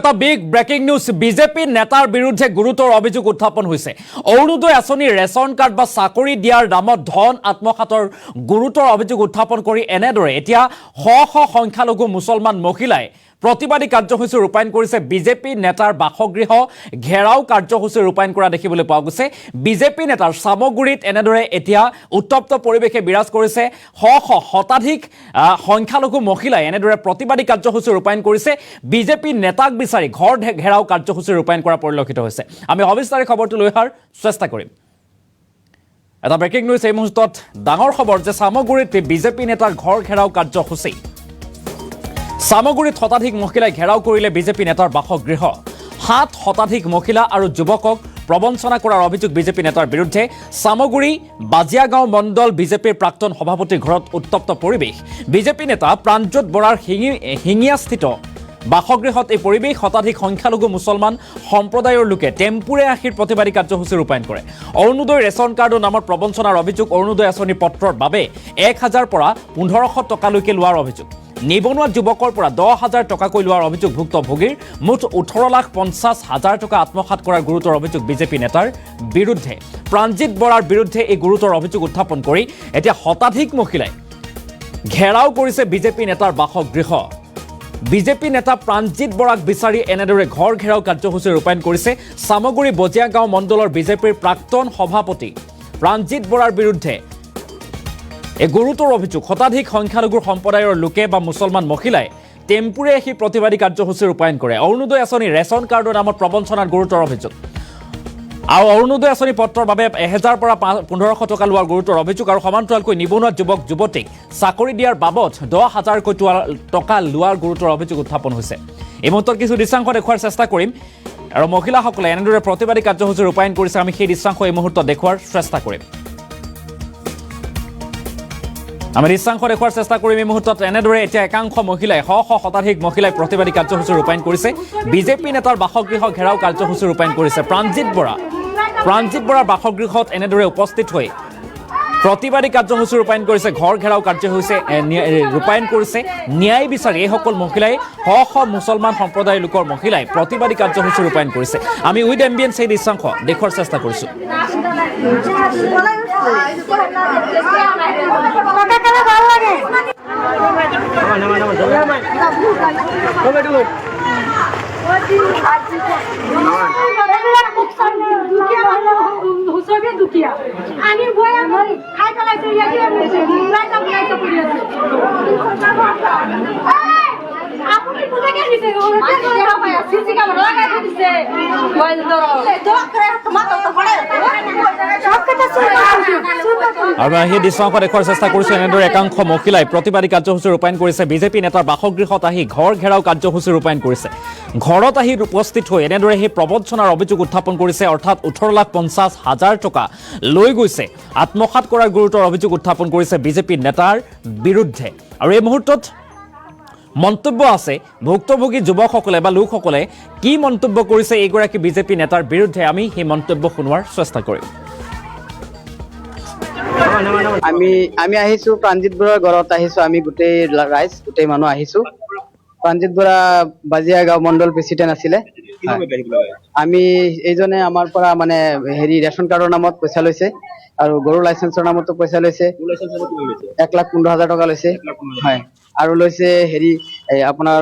এটা big breaking news BJP নেতাৰ বিৰুদ্ধে গুৰুতৰ অভিযোগ উত্থাপন হৈছে অৰুণোদয় আঁচনি ৰেচন কাৰ্ড বা চাকৰি দিয়াৰ নামত ধন আত্মসাতৰ গুৰুতৰ অভিযোগ উত্থাপন কৰি এনেদৰে এতিয়া শ শ সংখ্যালঘু মুছলমান মহিলাই প্ৰতিবাদী কাৰ্যসূচী ৰূপায়ণ কৰিছে বিজেপি নেতাৰ বাসগৃহ ঘেৰাও কাৰ্যসূচী ৰূপায়ণ কৰা দেখিবলৈ পোৱা গৈছে বিজেপি নেতাৰ সামগুৰিত এনেদৰে এতিয়া উত্তপ্ত পৰিৱেশে বিৰাজ কৰিছে শ শ শতাধিক সংখ্যালঘু মহিলাই এনেদৰে প্ৰতিবাদী কাৰ্যসূচী ৰূপায়ণ কৰিছে বিজেপি নেতাক বিচাৰি ঘৰ ঘেৰাও কাৰ্যসূচী ৰূপায়ণ কৰা পৰিলক্ষিত হৈছে আমি সবিস্তাৰিত খবৰটো লৈ অহাৰ চেষ্টা কৰিম এটা ব্ৰেকিং নিউজ এই মুহূৰ্তত ডাঙৰ খবৰ যে সামগুৰিত বিজেপি নেতাৰ ঘৰ ঘেৰাও কাৰ্যসূচী সামগুৰিত শতাধিক মহিলাই ঘেৰাও কৰিলে বিজেপি নেতাৰ বাসগৃহ 7 শতাধিক মহিলা আৰু যুৱকক প্ৰবঞ্চনা কৰাৰ অভিযোগ বিজেপি নেতাৰ বিৰুদ্ধে সামগুৰি বাজিয়াগাঁও মণ্ডল বিজেপিৰ প্ৰাক্তন সভাপতিৰ ঘৰত উত্তপ্ত পৰিৱেশ বিজেপি নেতা প্ৰাণজ্যোত বৰাৰ হিঙিয়াস্থিত বাসগৃহত এই পৰিৱেশ শতাধিক সংখ্যালঘু মুছলমান সম্প্ৰদায়ৰ লোকে টেম্পুৰে আশীৰ প্ৰতিবাদী কাৰ্যসূচী ৰূপায়ণ কৰে অৰুণোদয় ৰেচন কাৰ্ডৰ নামত প্ৰবঞ্চনাৰ অভিযোগ অৰুণোদয় আঁচনি পত্ৰৰ বাবে 1000 পৰা 1500 টকালৈকে লোৱাৰ অভিযোগ নিবনুৱা যুৱকৰ পৰা 10,000 টকাকৈ লোৱাৰ অভিযোগ ভুক্তভোগীৰ মুঠ 18,50,000 টকা আত্মসাত কৰাৰ গুৰুতৰ অভিযোগ বিজেপি নেতাৰ বিৰুদ্ধে প্ৰাণজিৎ বৰাৰ বিৰুদ্ধে এই গুৰুতৰ অভিযোগ উত্থাপন কৰি এতিয়া শতাধিক মহিলাই ঘেৰাও কৰিছে বিজেপি নেতাৰ বাসগৃহ বিজেপি নেতা প্ৰাণজিৎ বৰাক বিচাৰি এনেদৰে ঘৰ ঘেৰাও কাৰ্যসূচী ৰূপায়ণ কৰিছে সামগুৰি বজিয়াগাঁও মণ্ডলৰ বিজেপিৰ প্ৰাক্তন সভাপতি প্ৰাণজিৎ বৰাৰ বিৰুদ্ধে এই গুৰুতৰ অভিযোগ শতাধিক সংখ্যালঘুৰ সম্প্ৰদায়ৰ লোকে বা মুছলমান মহিলাই টেম্পুৰে আহি প্ৰতিবাদী কাৰ্যসূচী ৰূপায়ণ কৰে অৰুণোদয় আঁচনি ৰেচন কাৰ্ডৰ নামত প্ৰবঞ্চনাৰ গুৰুতৰ অভিযোগ আৰু অৰুণোদয় আঁচনি পত্ৰৰ বাবে 1000 পৰা 1500 টকা লোৱাৰ গুৰুতৰ অভিযোগ আৰু সমান্তৰালকৈ নিবনুৱা যুৱক যুৱতীক চাকৰি দিয়াৰ বাবদ 10,000 টকা লোৱাৰ গুৰুতৰ অভিযোগ উত্থাপন হৈছে এই মুহূৰ্তত কিছু দৃশ্যাংশ দেখুৱাৰ চেষ্টা কৰিম আৰু মহিলাসকলে এনেদৰে প্ৰতিবাদী কাৰ্যসূচী ৰূপায়ণ কৰিছে আমি সেই দৃশ্যাংশ এই মুহূৰ্তত দেখুৱাৰ চেষ্টা কৰিম আমি দৃশ্যাংশ দেখুৱাৰ চেষ্টা কৰিম এই মুহূৰ্তত এনেদৰে এতিয়া একাংশ মহিলাই শ শ শতাধিক মহিলাই প্ৰতিবাদী কাৰ্যসূচী ৰূপায়ণ কৰিছে বিজেপি নেতাৰ বাসগৃহ ঘেৰাও কাৰ্যসূচী ৰূপায়ণ কৰিছে প্ৰাণজিৎ বৰাৰ বাসগৃহত এনেদৰে উপস্থিত হৈ প্ৰতিবাদী কাৰ্যসূচী ৰূপায়ণ কৰিছে ঘৰ ঘেৰাও কাৰ্যসূচী ৰূপায়ণ কৰিছে ন্যায় বিচাৰি এইসকল মহিলাই শ শ মুছলমান সম্প্ৰদায়ৰ লোকৰ মহিলাই প্ৰতিবাদী কাৰ্যসূচী ৰূপায়ণ কৰিছে আমি উইথ এম্বিয়েন্স এই দৃশ্যাংশ দেখুৱাৰ চেষ্টা কৰিছোঁ আৰু সেই দৃশ্যাংশ দেখুৱাৰ চেষ্টা কৰিছোঁ এনেদৰে একাংশ মহিলাই প্ৰতিবাদী কাৰ্যসূচী ৰূপায়ণ কৰিছে বিজেপি নেতাৰ বাসগৃহত আহি ঘৰ ঘেৰাও কাৰ্যসূচী ৰূপায়ণ কৰিছে ঘৰত আহি উপস্থিত হৈ এনেদৰে সেই প্ৰবঞ্চনাৰ অভিযোগ উত্থাপন কৰিছে অৰ্থাৎ 18,50,000 টকা লৈ গৈছে আত্মসাত কৰাৰ গুৰুতৰ অভিযোগ উত্থাপন কৰিছে বিজেপি নেতাৰ বিৰুদ্ধে আৰু এই মুহূৰ্তত মন্তব্য আছে ভুক্তভোগী যুৱকসকলে বা লোকসকলে কি মন্তব্য কৰিছে এইগৰাকী বিজেপি নেতাৰ বিৰুদ্ধে আমি সেই মন্তব্য শুনোৱাৰ চেষ্টা কৰিম আমি আহিছো প্ৰাণজিৎ বৰাৰ ঘৰত আহিছো আমি গোটেই ৰাইজ গোটেই মানুহ আহিছো প্ৰাণজিৎ বৰা বাজিয়াগাঁও মণ্ডল প্ৰেচিডেণ্ট আছিলে আমি এইজনে আমাৰ পৰা মানে হেৰি ৰেচন কাৰ্ডৰ নামত পইচা লৈছে আৰু গৰু লাইচেন্সৰ নামতো পইচা লৈছে 1,15,000 টকা লৈছে হয় আৰু লৈছে হেৰি আপোনাৰ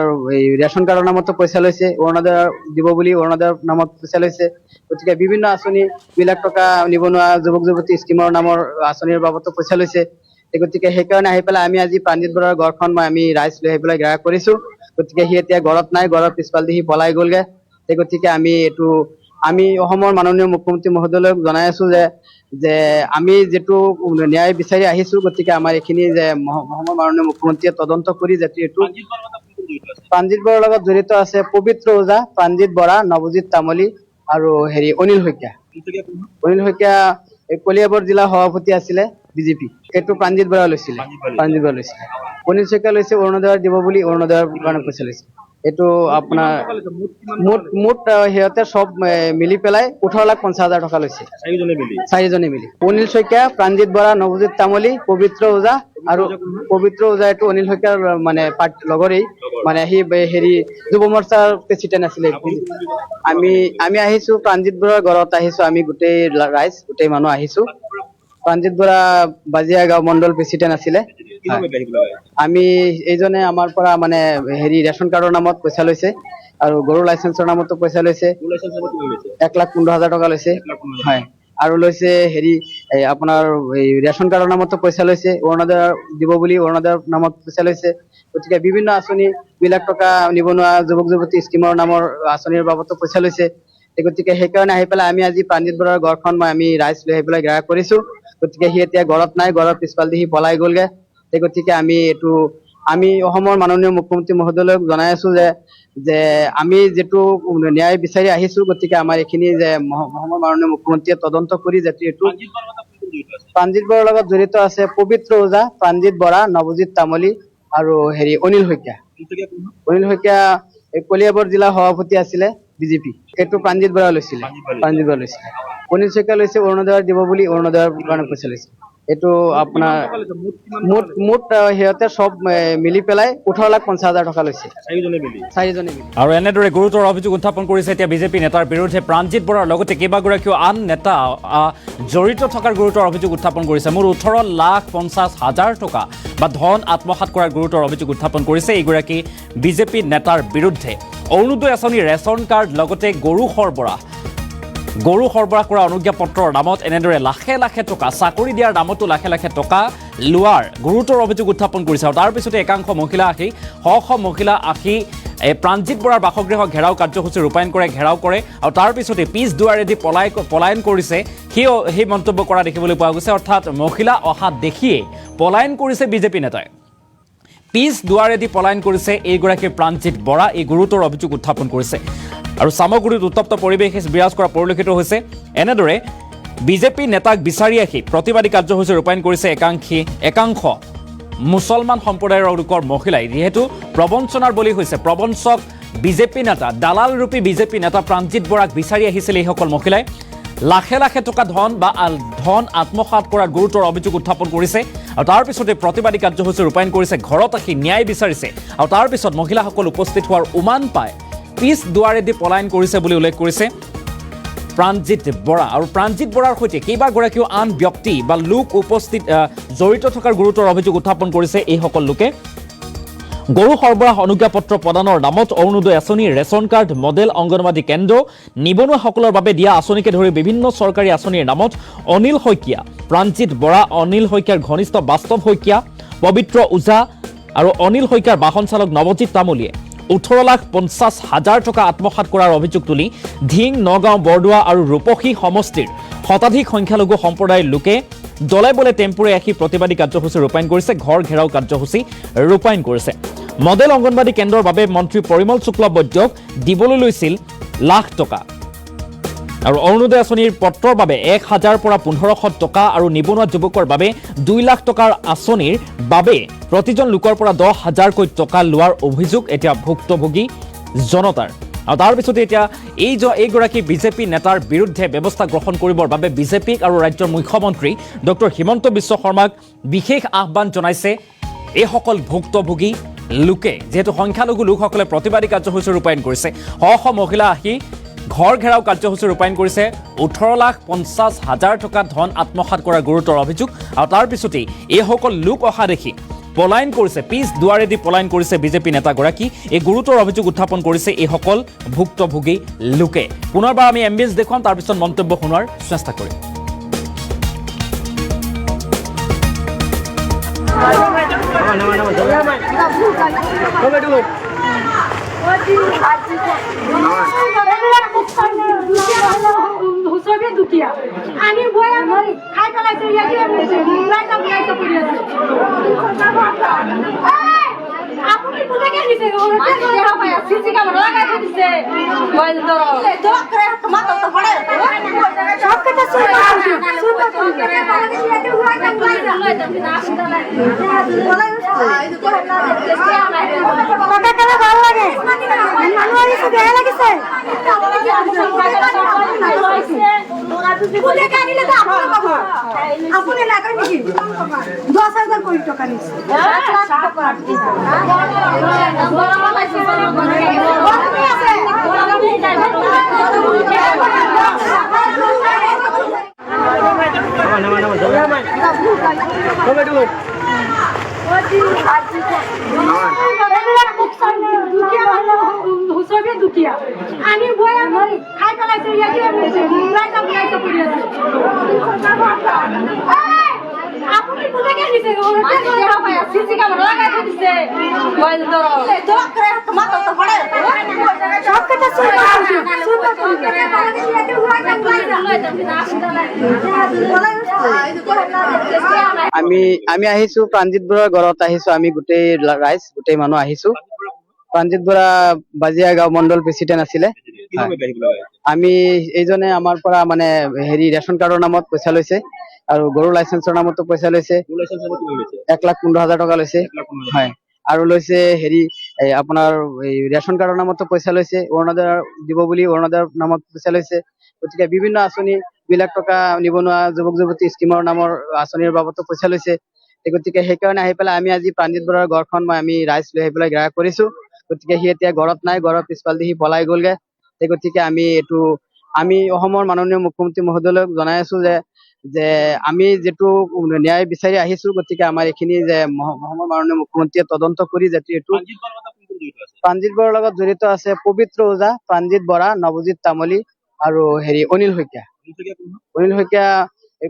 ৰেচন কাৰ্ডৰ নামতো পইচা লৈছে অৰুণোদয় দিব বুলি অৰুণোদয়ৰ নামত পইচা লৈছে গতিকে বিভিন্ন আঁচনি বিলাক টকা নিবনুৱা যুৱক যুৱতী স্কিমৰ নামৰ আঁচনিৰ বাবদতো পইচা লৈছে গতিকে সেইকাৰণে আহি পেলাই আমি আজি প্ৰাণজিৎ বৰাৰ ঘৰখন আমি ৰাইজ লৈ আহি পেলাই ঘেৰাও কৰিছো গতিকে সি এতিয়া ঘৰত নাই ঘৰৰ পিছফালেদি সি পলাই গ'লগে গতিকে আমি অসমৰ মাননীয় মুখ্যমন্ত্ৰী মহোদয়লৈ জনাই আছো যে আমি যেটো ন্যায় বিচাৰি আহিছো গতিকে আমাৰ এইখিনি যে অসমৰ মাননীয় মুখ্যমন্ত্ৰীয়ে তদন্ত কৰি যাতে এইটো প্ৰাণজিৎ বৰাৰ লগত জড়িত আছে পবিত্ৰ ওজা প্ৰাণজিৎ বৰা নৱজিৎ তামলী আৰু হেৰি অনিল শইকীয়া কলিয়াবৰ জিলা সভাপতি আছিলে বিজেপি এইটো প্ৰাণজিৎ বৰা লৈছিলে অনিল শইকীয়া লৈছে অৰুণোদয় দিব বুলি অৰুণোদয়ৰ কাৰণে পইচা লৈছে এইটো আপোনাৰ মুঠ সিহঁতে সব মিলি পেলাই 18,50,000 টকা লৈছে চাৰিজনে মিলি অনিল শইকীয়া প্ৰাণজিৎ বৰা নৱজিৎ তামলী পবিত্ৰ ওজা আৰু পবিত্ৰ ওজা এইটো অনিল শইকীয়াৰ মানে লগৰেই মানে সি হেৰি যুৱ মৰ্চাৰ প্ৰেচিডেণ্ট আছিলে। আমি আহিছো প্ৰাণজিৎ বৰুৱাৰ ঘৰত আহিছো, আমি গোটেই ৰাইজ গোটেই মানুহ আহিছো। প্ৰাণজিৎ বৰা বাজিয়া গাঁও মণ্ডল প্ৰেচিডেণ্ট আছিলে। আমি এইজনে আমাৰ পৰা মানে হেৰি ৰেচন কাৰ্ডৰ নামত পইচা লৈছে আৰু গৰুৰ লাইচেন্সৰ নামতো পইচা লৈছে। 1,15,000 টকা লৈছে। হয়, আৰু লৈছে হেৰি আপোনাৰ ৰেচন কাৰ্ডৰ নামতো পইচা লৈছে, অৰুণোদয় দিব বুলি অৰুণোদয়ৰ নামত পইচা লৈছে। গতিকে বিভিন্ন আঁচনি বিলাক টকা নিবনুৱা যুৱক যুৱতী স্কিমৰ নামৰ আঁচনিৰ বাবদতো পইচা লৈছে। গতিকে সেইকাৰণে আহি পেলাই আমি আজি প্ৰাণজিৎ বৰুৱাৰ ঘৰখন আমি ৰাইজ লৈ আহি পেলাই ঘেৰাও কৰিছো। গতিকে সি এতিয়া ঘৰত নাই, ঘৰৰ পিছফালেদি সি পলাই গ'লগে। গতিকে আমি অসমৰ মাননীয় মুখ্যমন্ত্ৰী মহোদয়ক জনাই আছো যে আমি যিটো ন্যায় বিচাৰি আহিছো, গতিকে আমাৰ এইখিনি যে অসমৰ মাননীয় মুখ্যমন্ত্ৰীয়ে তদন্ত কৰি যাতে এইটো প্ৰাণজিৎ বৰাৰ লগত জড়িত আছে পবিত্ৰ ওজা, প্ৰাণজিৎ বৰা, নৱজিৎ তামুলী আৰু হেৰি অনিল শইকীয়া। অনিল শইকীয়া কলিয়াবৰ জিলা সভাপতি আছিলে বিজেপি, সেইটো প্ৰাণজিৎ বৰা লৈছিলে। অনিল শইকীয়া লৈছে অৰুণোদয় দিব বুলি অৰুণোদয়ৰ কাৰণে পইচা লৈছে। এইটো আপোনাৰ মুঠ সিহঁতে চব মিলি পেলাই 18,50,000 টকা লৈছে, চাৰিজনে মিলি। আৰু এনেদৰে গুৰুতৰ অভিযোগ উত্থাপন কৰিছে এতিয়া বিজেপি নেতাৰ বিৰুদ্ধে প্ৰাণজিৎ বৰাৰ লগতে কেইবাগৰাকীও আন নেতা জড়িত থকাৰ গুৰুতৰ অভিযোগ উত্থাপন কৰিছে। মুঠ 18,50,000 টকা বা ধন আত্মসাৎ কৰাৰ গুৰুতৰ অভিযোগ উত্থাপন কৰিছে এইগৰাকী বিজেপি নেতাৰ বিৰুদ্ধে। অৰুণোদয় আঁচনি, ৰেচন কাৰ্ড লগতে গৰু সৰবৰাহ কৰা অনুজ্ঞাপত্ৰৰ নামত এনেদৰে লাখে লাখে টকা, চাকৰি দিয়াৰ নামতো লাখে লাখে টকা লোৱাৰ গুৰুতৰ অভিযোগ উত্থাপন কৰিছে। আৰু তাৰ পিছতে একাংশ মহিলা আহি প্ৰাণজিৎ বৰাৰ বাসগৃহ ঘেৰাও কাৰ্যসূচী ৰূপায়ণ কৰে, ঘেৰাও কৰে আৰু তাৰ পিছতে পিছ দুৱাৰেদি পলায়ন কৰিছে সেই মন্তব্য কৰা দেখিবলৈ পোৱা গৈছে। অৰ্থাৎ মহিলা অহা দেখিয়ে পলায়ন কৰিছে বিজেপি নেতাই, পিছ দুৱাৰেদি পলায়ন কৰিছে এইগৰাকী প্ৰাণজিৎ বৰা। এই গুৰুতৰ অভিযোগ উত্থাপন কৰিছে আৰু চামগুৰিত উত্তপ্ত পৰিৱেশ বিৰাজ কৰা পৰিলক্ষিত হৈছে। এনেদৰে বিজেপি নেতাক বিচাৰি আহি প্ৰতিবাদী কাৰ্যসূচী ৰূপায়ণ কৰিছে একাংশ মুছলমান সম্প্ৰদায়ৰ লোকৰ মহিলাই, যিহেতু প্ৰবঞ্চনাৰ বলি হৈছে। প্ৰবঞ্চক বিজেপি নেতা, দালালৰূপী বিজেপি নেতা প্ৰাণজিৎ বৰাক বিচাৰি আহিছিল এইসকল মহিলাই। লাখে লাখে টকা ধন আত্মসাৎ কৰাৰ গুৰুতৰ অভিযোগ উত্থাপন কৰিছে আৰু তাৰ পিছতে প্ৰতিবাদী কাৰ্যসূচী ৰূপায়ণ কৰিছে, ঘৰত আহি ন্যায় বিচাৰিছে আৰু তাৰ পিছত মহিলাসকল উপস্থিত হোৱাৰ উমান পায় পিছ দুৱাৰেদি পলায়ন কৰিছে বুলি উল্লেখ কৰিছে প্ৰাণজিৎ বৰা। আৰু প্ৰাণজিৎ বৰাৰ সৈতে কেইবাগৰাকীও আন ব্যক্তি বা লোক জড়িত থকাৰ গুৰুতৰ অভিযোগ উত্থাপন কৰিছে এইসকল লোকে। গৰু সৰবৰাহ অনুজ্ঞাপত্ৰ প্ৰদানৰ নামত অৰুণোদয় আঁচনি, ৰেচন কাৰ্ড, মডেল অংগনবাদী কেন্দ্ৰ, নিবনুৱাসকলৰ বাবে দিয়া আঁচনিকে ধৰি বিভিন্ন চৰকাৰী আঁচনিৰ নামত অনিল শইকীয়া, প্ৰাণজিৎ বৰা, অনিল শইকীয়াৰ ঘনিষ্ঠ বাস্তৱ শইকীয়া, পবিত্ৰ ওজা আৰু অনিল শইকীয়াৰ বাহন চালক নৱজিৎ তামুলীয়ে 18,50,000 টকা আত্মসাৎ কৰাৰ অভিযোগ তুলি ধিং, নগাঁও, বৰদোৱা আৰু ৰূপসী সমষ্টিৰ শতাধিক সংখ্যালঘু সম্প্ৰদায়ৰ লোকে দলে বলে টেম্পুৰে আহি প্ৰতিবাদী কাৰ্যসূচী ৰূপায়ণ কৰিছে, ঘৰ ঘেৰাও কাৰ্যসূচী ৰূপায়ণ কৰিছে। মডেল অংগনবাদী কেন্দ্ৰৰ বাবে মন্ত্ৰী পৰিমল শুক্লবৈদ্যক দিবলৈ লৈছিল লাখ টকা আৰু অৰুণোদয় আঁচনিৰ পত্ৰৰ বাবে 1,000 পৰা 1,500 টকা আৰু নিবনুৱা যুৱকৰ বাবে 2 লাখ টকাৰ আঁচনিৰ বাবে প্ৰতিজন লোকৰ পৰা 10,000কৈ টকা লোৱাৰ অভিযোগ এতিয়া ভুক্তভোগী জনতাৰ। আৰু তাৰ পিছতে এতিয়া এইগৰাকী বিজেপি নেতাৰ বিৰুদ্ধে ব্যৱস্থা গ্ৰহণ কৰিবৰ বাবে বিজেপিক আৰু ৰাজ্যৰ মুখ্যমন্ত্ৰী ডক্টৰ হিমন্ত বিশ্ব শৰ্মাক বিশেষ আহ্বান জনাইছে এইসকল ভুক্তভোগী লোকে, যিহেতু সংখ্যালঘু লোকসকলে প্ৰতিবাদী কাৰ্যসূচী ৰূপায়ণ কৰিছে। শ মহিলা আহি ঘৰ ঘেৰাও কাৰ্যসূচী ৰূপায়ণ কৰিছে, 18,50,000 টকা ধন আত্মসাৎ কৰাৰ গুৰুতৰ অভিযোগ। আৰু তাৰ পিছতেই এইসকল লোক অহা দেখি পলায়ন কৰিছে, পিছ দুৱাৰেদি পলায়ন কৰিছে বিজেপি নেতাগৰাকী। এই গুৰুতৰ অভিযোগ উত্থাপন কৰিছে এইসকল ভুক্তভোগী লোকে। পুনৰবাৰ আমি এম্বিয়েন্স দেখুৱাম, তাৰপিছত মন্তব্য শুনোৱাৰ চেষ্টা কৰিম। আমি বই আমার খাই চালাইছে আপনি কোথায় গেছে সিসি ক্যামেরা লাগাই দিছে মোবাইল ধরো তো করে মাথা তো পড়ে সব কথা শুনতে কাকা খেলা ভালো লাগে মানুষ এসে দেয়া লাগিছে ফুলে কাটিলে তো আপনি বাবা আপনি লাগাই নাকি 10,000 কোটি টাকা নিছে আমি বই খাই পেলাইছে আপনি কোথায় গেছে সিসি ক্যামেরা লাগাই দিছে মোবাইল ধরো ধরো করে মাথা তো পড়ে সব কথা আমি আহিছো প্ৰাণজিৎ বৰাৰ ঘৰত আহিছো আমি গোটেই ৰাইজ গোটেই মানুহ আহিছো প্ৰাণজিৎ বৰা বাজিয়া গাঁও মণ্ডল প্ৰেচিডেন্ট আছিলে আমি এইজনে আমাৰ পৰা মানে হেৰি ৰেচন কাৰ্ডৰ নামত পইচা লৈছে আৰু গৰু লাইচেন্সৰ নামতো পইচা লৈছে 1,15,000 টকা লৈছে হয় আৰু লৈছে হেৰি আপোনাৰ ৰেচন কাৰ্ডৰ নামতো পইচা লৈছে অৰুণোদয় দিব বুলি অৰুণোদয়ৰ নামত পইচা লৈছে গতিকে বিভিন্ন আঁচনি বিলাক টকা নিবনুৱা যুৱক যুৱতী স্কিমৰ নামৰ আঁচনিৰ বাবদতো পইচা লৈছে গতিকে সেইকাৰণে আহি পেলাই আমি আজি প্ৰাণজিৎ বৰাৰ ঘৰখন আমি ৰাইজ লৈ আহি পেলাই গ্ৰাহ কৰিছো গতিকে সি এতিয়া ঘৰত নাই ঘৰৰ পিছফালেদি সি পলাই গ'লগে গতিকে আমি অসমৰ মাননীয় মুখ্যমন্ত্ৰী মহোদয়ক জনাই আছো যে আমি যিটো ন্যায় বিচাৰি আহিছো গতিকে আমাৰ এইখিনি যে অসমৰ মাননীয় মুখ্যমন্ত্ৰীয়ে তদন্ত কৰি যাতে এইটো প্ৰাণজিৎ বৰাৰ লগত জড়িত আছে পবিত্ৰ ওজা প্ৰাণজিৎ বৰা নৱজিৎ তামুলী আৰু হেৰি অনিল শইকীয়া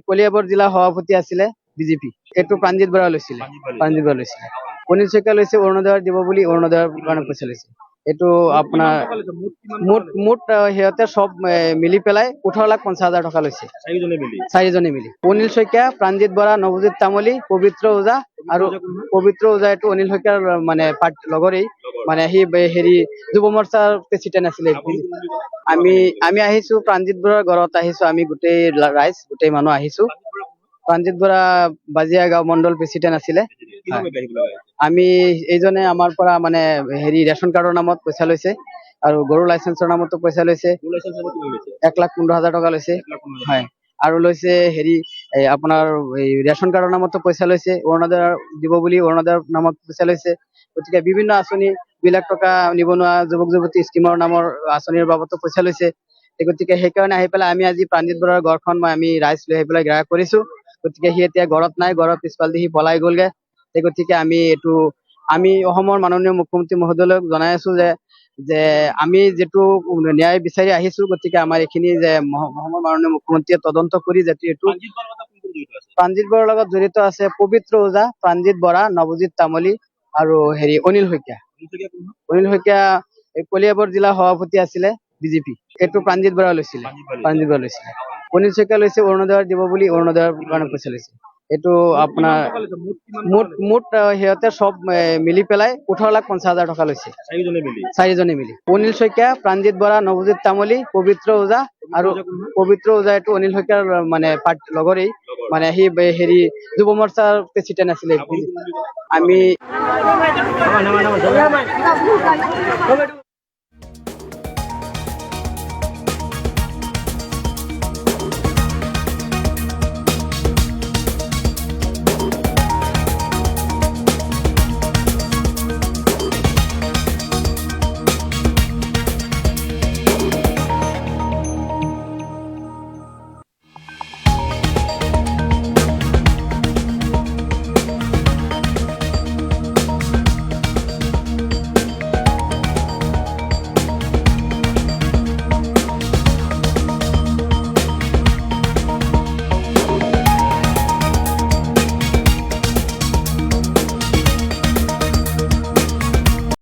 কলিয়াবৰ জিলা সভাপতি আছিলে বিজেপি এইটো প্ৰাণজিৎ বৰা লৈছিলে অনিল শইকীয়া লৈছে অৰুণোদয় দিব বুলি অৰুণোদয়ৰ কাৰণে পইচা লৈছে এইটো আপোনাৰ মুঠ সিহঁতে চব মিলি পেলাই 18,50,000 টকা লৈছে চাৰিজনে মিলি অনিল শইকীয়া প্ৰাণজিৎ বৰা নৱজিৎ তামুলী পবিত্ৰ ওজা আৰু পবিত্ৰ ওজা এইটো অনিল শইকীয়াৰ মানে লগৰেই মানে সি হেৰি যুৱ মৰ্চাৰ প্ৰেচিডেন্ট আছিলে আমি আহিছো প্ৰাণজিৎ বৰাৰ ঘৰত আহিছো আমি গোটেই ৰাইজ গোটেই মানুহ আহিছো প্ৰাণজিৎ বৰা বাজিয়া গাঁও মণ্ডল প্ৰেচিডেন্ট আছিলে আমি এইজনে আমাৰ পৰা মানে হেৰি ৰেচন কাৰ্ডৰ নামত পইচা লৈছে আৰু গৰু লাইচেন্সৰ নামতো পইচা লৈছে 1,15,000 টকা লৈছে হয় আৰু লৈছে হেৰি আপোনাৰ ৰেচন কাৰ্ডৰ নামতো পইচা লৈছে অৰুণোদয় দিব বুলি অৰুণোদয়ৰ নামত পইচা লৈছে গতিকে বিভিন্ন আঁচনি বিলাক টকা নিবনুৱা যুৱক যুৱতী স্কিমৰ নামৰ আঁচনিৰ বাবদতো পইচা লৈছে গতিকে সেইকাৰণে আহি পেলাই আমি আজি প্ৰাণজিৎ বৰাৰ ঘৰখন আমি ৰাইজ লৈ আহি পেলাই গ্ৰাহ কৰিছো গতিকে সি এতিয়া ঘৰত নাই ঘৰৰ পিছফালেদি সি পলাই গ'লগে গতিকে আমি অসমৰ মাননীয় মুখ্যমন্ত্ৰী মহোদয়ক জনাই আছো যে আমি যিটো ন্যায় বিচাৰি আহিছো গতিকে আমাৰ এইখিনি যে অসমৰ মাননীয় মুখ্যমন্ত্ৰীয়ে তদন্ত কৰি যাতে এইটো প্ৰাণজিৎ বৰাৰ লগত জড়িত আছে পবিত্ৰ ওজা প্ৰাণজিৎ বৰা নৱজিৎ তামুলী আৰু হেৰি অনিল শইকীয়া কলিয়াবৰ জিলা সভাপতি আছিলে বিজেপি এইটো প্ৰাণজিৎ বৰা লৈছিলে অনিল শইকীয়া লৈছে অৰুণোদয় দিব বুলি অৰুণোদয়ৰ কাৰণে পইচা লৈছে এইটো আপোনাৰ মুঠ সিহঁতে চব মিলি পেলাই 18,50,000 টকা লৈছে চাৰিজনে মিলি অনিল শইকীয়া প্ৰাণজিৎ বৰা নৱজিৎ তামুলী পবিত্ৰ ওজা আৰু পবিত্ৰ ওজা এইটো অনিল শইকীয়াৰ মানে লগৰেই মানে সি হেৰি যুৱ মৰ্চাৰ প্ৰেচিডেন্ট আছিলে আমি